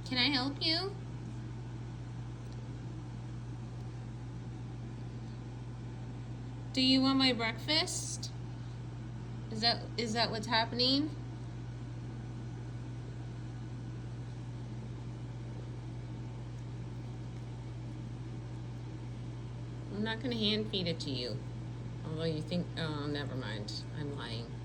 Can I help you? Do you want my breakfast? Is that what's happening? I'm not gonna hand feed it to you. Although you think, oh, never mind. I'm lying.